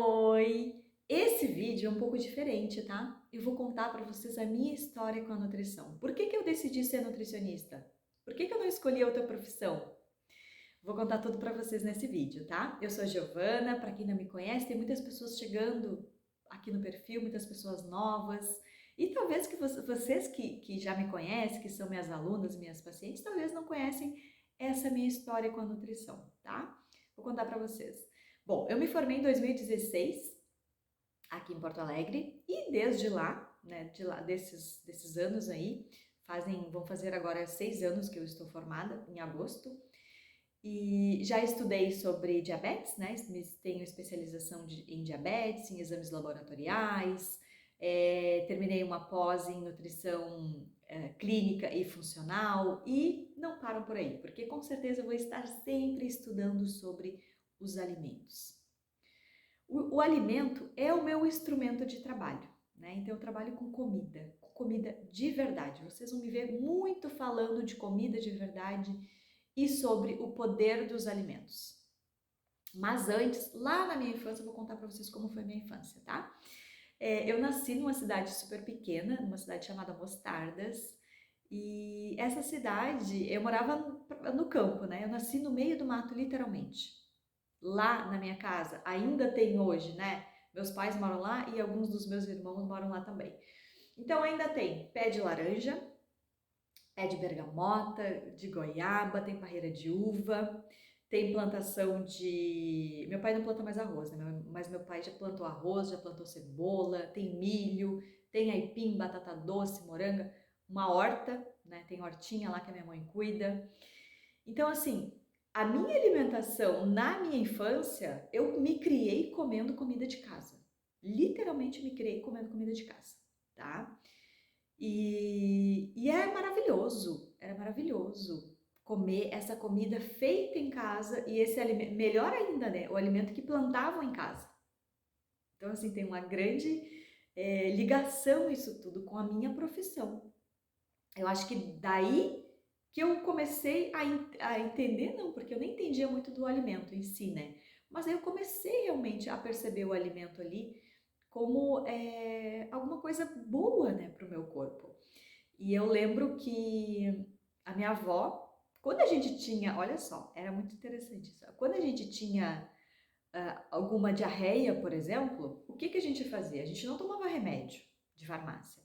Oi! Esse vídeo é um pouco diferente, tá? Eu vou contar para vocês a minha história com a nutrição. Por que que eu decidi ser nutricionista? Por que que eu não escolhi outra profissão? Vou contar tudo para vocês nesse vídeo, tá? Eu sou a Giovana, para quem não me conhece, tem muitas pessoas chegando aqui no perfil, muitas pessoas novas. E talvez que vocês que já me conhecem, que são minhas alunas, minhas pacientes, talvez não conhecem essa minha história com a nutrição, tá? Vou contar para vocês. Bom, eu me formei em 2016 aqui em Porto Alegre e desde lá, né, desses anos aí, vão fazer agora 6 anos que eu estou formada, em agosto, e já estudei sobre diabetes, né, tenho especialização em diabetes, em exames laboratoriais, terminei uma pós em nutrição clínica e funcional e não paro por aí, porque com certeza eu vou estar sempre estudando sobre os alimentos. O alimento é o meu instrumento de trabalho, né? Então eu trabalho com comida de verdade. Vocês vão me ver muito falando de comida de verdade e sobre o poder dos alimentos. Mas antes, lá na minha infância, eu vou contar para vocês como foi a minha infância, tá? Eu nasci numa cidade super pequena, numa cidade chamada Mostardas, e essa cidade, eu morava no campo, né? Eu nasci no meio do mato, literalmente. Lá na minha casa, ainda tem hoje, né? Meus pais moram lá e alguns dos meus irmãos moram lá também. Então ainda tem pé de laranja, pé de bergamota, de goiaba, tem parreira de uva, tem plantação de... Meu pai não planta mais arroz, né? Mas meu pai já plantou arroz, já plantou cebola, tem milho, tem aipim, batata doce, moranga, uma horta, né? Tem hortinha lá que a minha mãe cuida. Então, assim, a minha alimentação na minha infância, eu me criei comendo comida de casa. Literalmente me criei comendo comida de casa, tá? E era maravilhoso comer essa comida feita em casa e esse alimento, melhor ainda, né? O alimento que plantavam em casa. Então, assim, tem uma grande ligação isso tudo com a minha profissão. Eu acho que daí que eu comecei a entender, não, porque eu nem entendia muito do alimento em si, né? Mas aí eu comecei realmente a perceber o alimento ali como alguma coisa boa, né, para o meu corpo. E eu lembro que a minha avó, quando a gente tinha, olha só, era muito interessante isso. Quando a gente tinha alguma diarreia, por exemplo, o que que a gente fazia? A gente não tomava remédio de farmácia.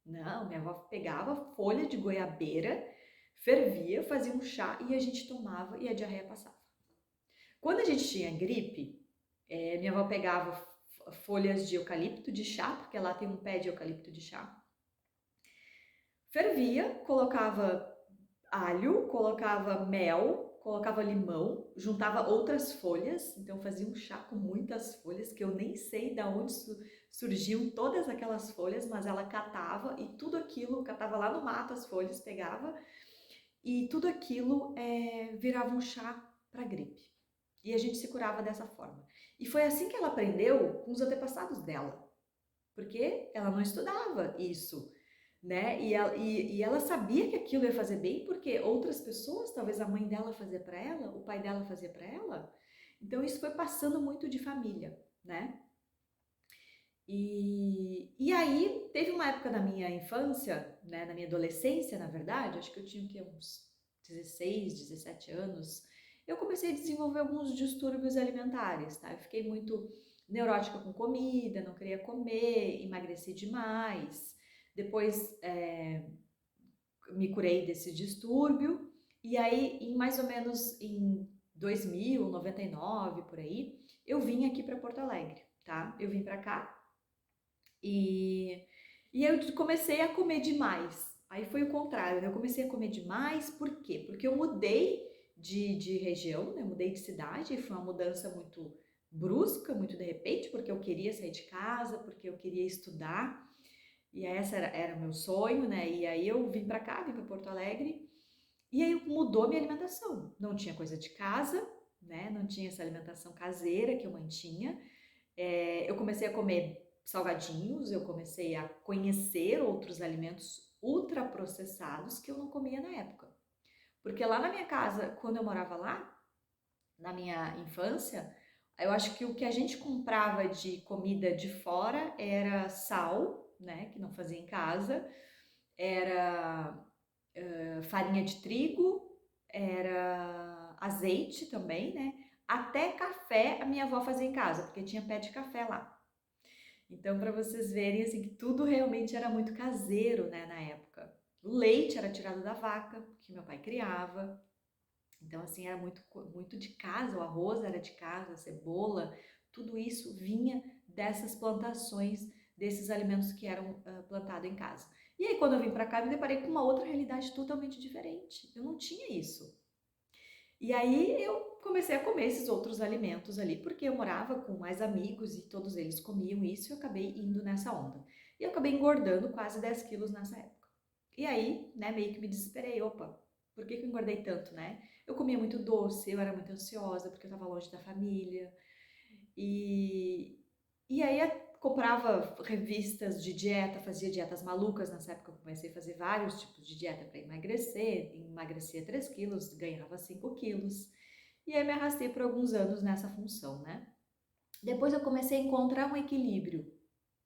Não, minha avó pegava folha de goiabeira, fervia, fazia um chá e a gente tomava e a diarreia passava. Quando a gente tinha gripe, minha avó pegava folhas de eucalipto de chá, porque lá tem um pé de eucalipto de chá, fervia, colocava alho, colocava mel, colocava limão, juntava outras folhas, então fazia um chá com muitas folhas, que eu nem sei de onde surgiam todas aquelas folhas, mas ela catava e tudo aquilo, catava lá no mato as folhas, pegava e tudo aquilo virava um chá para gripe. E a gente se curava dessa forma. E foi assim que ela aprendeu com os antepassados dela, porque ela não estudava isso, né? E ela sabia que aquilo ia fazer bem porque outras pessoas, talvez a mãe dela fazia para ela, o pai dela fazia para ela. Então isso foi passando muito de família, né? E aí teve uma época da minha infância, né, na minha adolescência, na verdade, acho que eu tinha uns 16, 17 anos, eu comecei a desenvolver alguns distúrbios alimentares, tá? Eu fiquei muito neurótica com comida, não queria comer, emagreci demais. Depois me curei desse distúrbio e aí em mais ou menos em 2000, 99 por aí, eu vim aqui para Porto Alegre, tá? Eu vim para cá e, e eu comecei a comer demais. Aí foi o contrário, né? Eu comecei a comer demais, por quê? Porque eu mudei de região, né? Mudei de cidade, e foi uma mudança muito brusca, muito de repente, porque eu queria sair de casa, porque eu queria estudar, e essa era o meu sonho, né? E aí eu vim pra cá, vim pra Porto Alegre, e aí mudou a minha alimentação. Não tinha coisa de casa, né? Não tinha essa alimentação caseira que eu mantinha. Eu comecei a comer salgadinhos, eu comecei a conhecer outros alimentos ultraprocessados que eu não comia na época. Porque lá na minha casa, quando eu morava lá, na minha infância, Eu acho que o que a gente comprava de comida de fora era sal, né, que não fazia em casa, era farinha de trigo, era azeite também, né? Até café a minha avó fazia em casa, porque tinha pé de café lá. Então, para vocês verem assim que tudo realmente era muito caseiro, né, na época. O leite era tirado da vaca, que meu pai criava. Então, assim, era muito de casa, o arroz era de casa, a cebola, tudo isso vinha dessas plantações, desses alimentos que eram plantados em casa. E aí, quando eu vim para cá, eu me deparei com uma outra realidade totalmente diferente. Eu não tinha isso. E aí eu comecei a comer esses outros alimentos ali, porque eu morava com mais amigos e todos eles comiam isso e eu acabei indo nessa onda. E eu acabei engordando quase 10 quilos nessa época. E aí, né, meio que me desesperei, opa, por que que eu engordei tanto, né? Eu comia muito doce, eu era muito ansiosa porque eu estava longe da família. E, e aí comprava revistas de dieta, fazia dietas malucas. Nessa época eu comecei a fazer vários tipos de dieta para emagrecer, emagrecia 3 quilos, ganhava 5 quilos. E aí me arrastei por alguns anos nessa função, né? Depois eu comecei a encontrar um equilíbrio,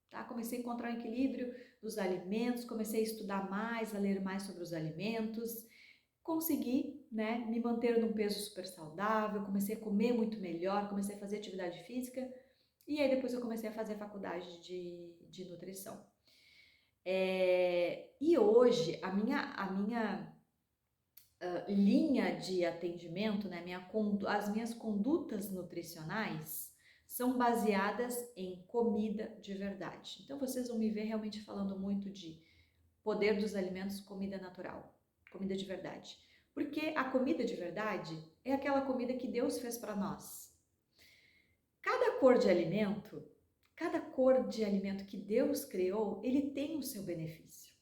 tá? Comecei a encontrar um equilíbrio dos alimentos, comecei a estudar mais, a ler mais sobre os alimentos, consegui, né, me manter num peso super saudável, comecei a comer muito melhor, comecei a fazer atividade física e aí depois eu comecei a fazer faculdade de nutrição. E hoje a minha linha de atendimento, né, as minhas condutas nutricionais são baseadas em comida de verdade. Então vocês vão me ver realmente falando muito de poder dos alimentos, comida natural, comida de verdade. Porque a comida de verdade é aquela comida que Deus fez para nós. Cada cor de alimento, cada cor de alimento que Deus criou, ele tem o seu benefício.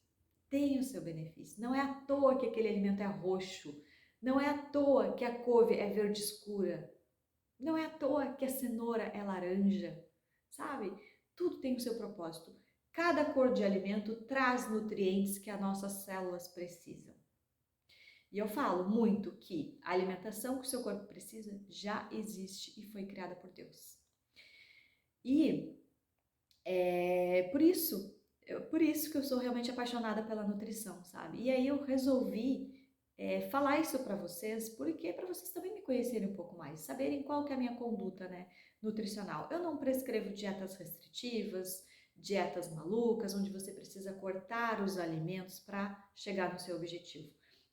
Tem o seu benefício. Não é à toa que aquele alimento é roxo. Não é à toa que a couve é verde escura. Não é à toa que a cenoura é laranja. Sabe? Tudo tem o seu propósito. Cada cor de alimento traz nutrientes que as nossas células precisam. E eu falo muito que a alimentação que o seu corpo precisa já existe e foi criada por Deus. E por isso que eu sou realmente apaixonada pela nutrição, sabe? E aí eu resolvi falar isso para vocês, porque para vocês também me conhecerem um pouco mais, saberem qual que é a minha conduta, né, nutricional. Eu não prescrevo dietas restritivas, dietas malucas, onde você precisa cortar os alimentos para chegar no seu objetivo.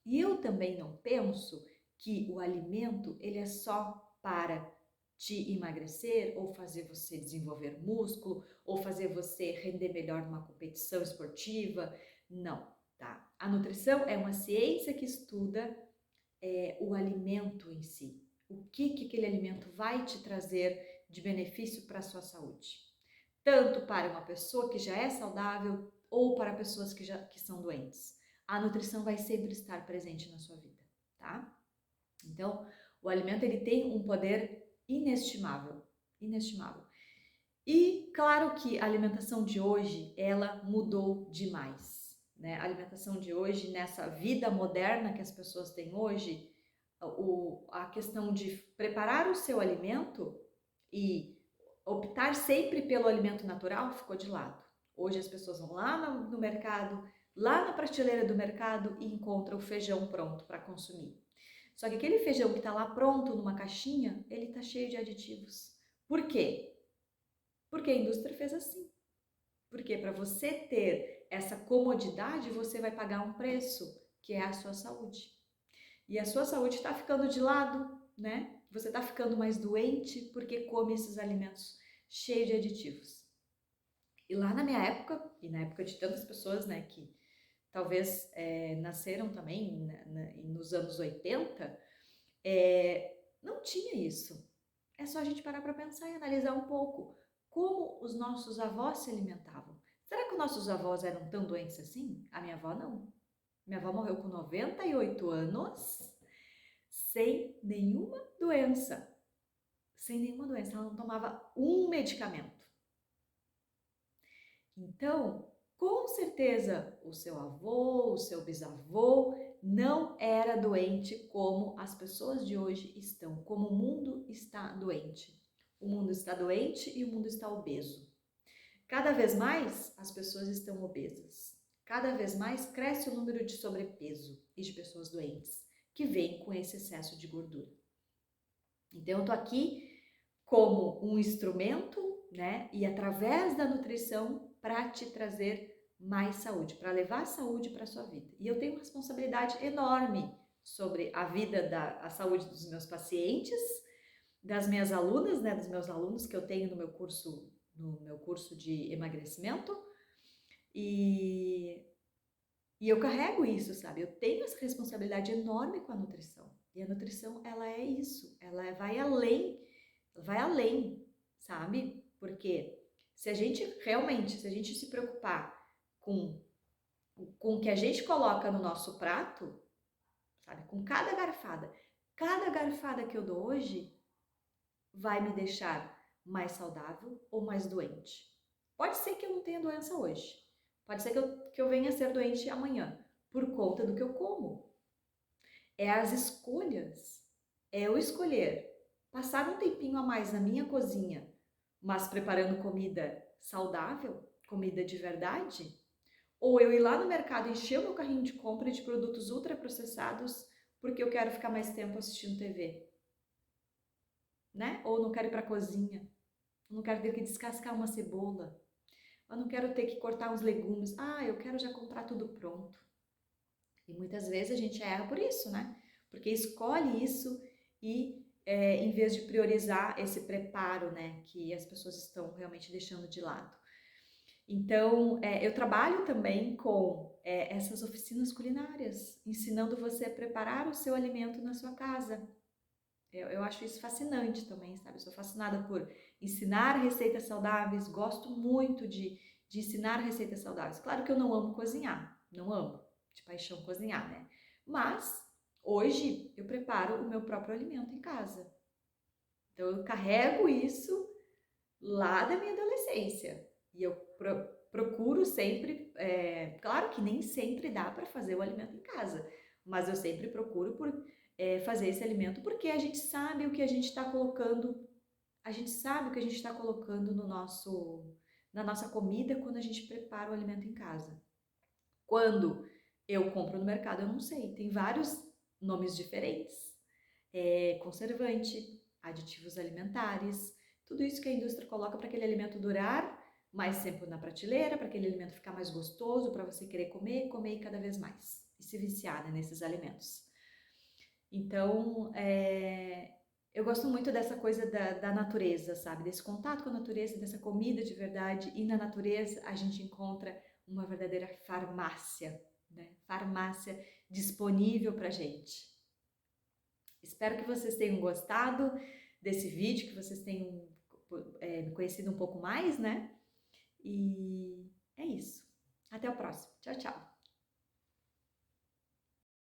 E eu também não penso que o alimento ele é só para te emagrecer ou fazer você desenvolver músculo ou fazer você render melhor numa competição esportiva. Não, tá? A nutrição é uma ciência que estuda o alimento em si. O que aquele alimento vai te trazer de benefício para a sua saúde. Tanto para uma pessoa que já é saudável ou para pessoas que são doentes. A nutrição vai sempre estar presente na sua vida, tá? Então, o alimento ele tem um poder inestimável, inestimável. E claro que a alimentação de hoje, ela mudou demais, né? A alimentação de hoje, nessa vida moderna que as pessoas têm hoje, a questão de preparar o seu alimento e optar sempre pelo alimento natural ficou de lado. Hoje as pessoas vão lá no mercado, lá na prateleira do mercado e encontram o feijão pronto para consumir. Só que aquele feijão que está lá pronto numa caixinha, ele está cheio de aditivos. Por quê? Porque a indústria fez assim. Porque para você ter essa comodidade, você vai pagar um preço, que é a sua saúde. E a sua saúde está ficando de lado, né? Você está ficando mais doente porque come esses alimentos cheios de aditivos. E lá na minha época, e na época de tantas pessoas, né, que talvez nasceram também nos anos 80, não tinha isso. É só a gente parar para pensar e analisar um pouco como os nossos avós se alimentavam. Será que os nossos avós eram tão doentes assim? A minha avó não. Minha avó morreu com 98 anos, sem nenhuma doença. Sem nenhuma doença, ela não tomava um medicamento. Então, com certeza, o seu avô, o seu bisavô não era doente como as pessoas de hoje estão, como o mundo está doente. O mundo está doente e o mundo está obeso. Cada vez mais as pessoas estão obesas. Cada vez mais cresce o número de sobrepeso e de pessoas doentes que vêm com esse excesso de gordura. Então eu tô aqui como um instrumento, né? E através da nutrição para te trazer mais saúde, para levar saúde para sua vida. E eu tenho uma responsabilidade enorme sobre a vida a saúde dos meus pacientes, das minhas alunas, né, dos meus alunos que eu tenho no meu curso de emagrecimento. E eu carrego isso, sabe? Eu tenho essa responsabilidade enorme com a nutrição. E a nutrição, ela é isso, ela vai além, sabe? Porque se a gente realmente, se a gente se preocupar com o que a gente coloca no nosso prato, sabe? Com cada garfada que eu dou hoje vai me deixar mais saudável ou mais doente. Pode ser que eu não tenha doença hoje. Pode ser que eu venha a ser doente amanhã, por conta do que eu como. É as escolhas. É eu escolher passar um tempinho a mais na minha cozinha, mas preparando comida saudável, comida de verdade, ou eu ir lá no mercado e encher o meu carrinho de compra de produtos ultraprocessados porque eu quero ficar mais tempo assistindo TV, né? Ou não quero ir para a cozinha, eu não quero ter que descascar uma cebola, eu não quero ter que cortar uns legumes, eu quero já comprar tudo pronto. E muitas vezes a gente erra por isso, né? Porque escolhe isso e em vez de priorizar esse preparo, né, que as pessoas estão realmente deixando de lado. Então, eu trabalho também com essas oficinas culinárias, ensinando você a preparar o seu alimento na sua casa. Eu acho isso fascinante também, sabe? Eu sou fascinada por ensinar receitas saudáveis, gosto muito de ensinar receitas saudáveis. Claro que eu não amo cozinhar, não amo de paixão cozinhar, né? Mas hoje eu preparo o meu próprio alimento em casa. Então eu carrego isso lá da minha adolescência. E eu procuro sempre, claro que nem sempre dá para fazer o alimento em casa, mas eu sempre procuro fazer esse alimento porque a gente sabe o que a gente está colocando, a gente sabe o que a gente está colocando na nossa comida quando a gente prepara o alimento em casa. Quando eu compro no mercado, eu não sei, tem vários nomes diferentes. Conservante, aditivos alimentares, tudo isso que a indústria coloca para aquele alimento durar mais tempo na prateleira, para aquele alimento ficar mais gostoso, para você querer comer, comer cada vez mais e se viciar, né, nesses alimentos. Então, eu gosto muito dessa coisa da natureza, sabe? Desse contato com a natureza, dessa comida de verdade. E na natureza a gente encontra uma verdadeira farmácia, né? Farmácia disponível para gente. Espero que vocês tenham gostado desse vídeo, que vocês tenham me conhecido um pouco mais, né? E é isso. Até o próximo. Tchau, tchau.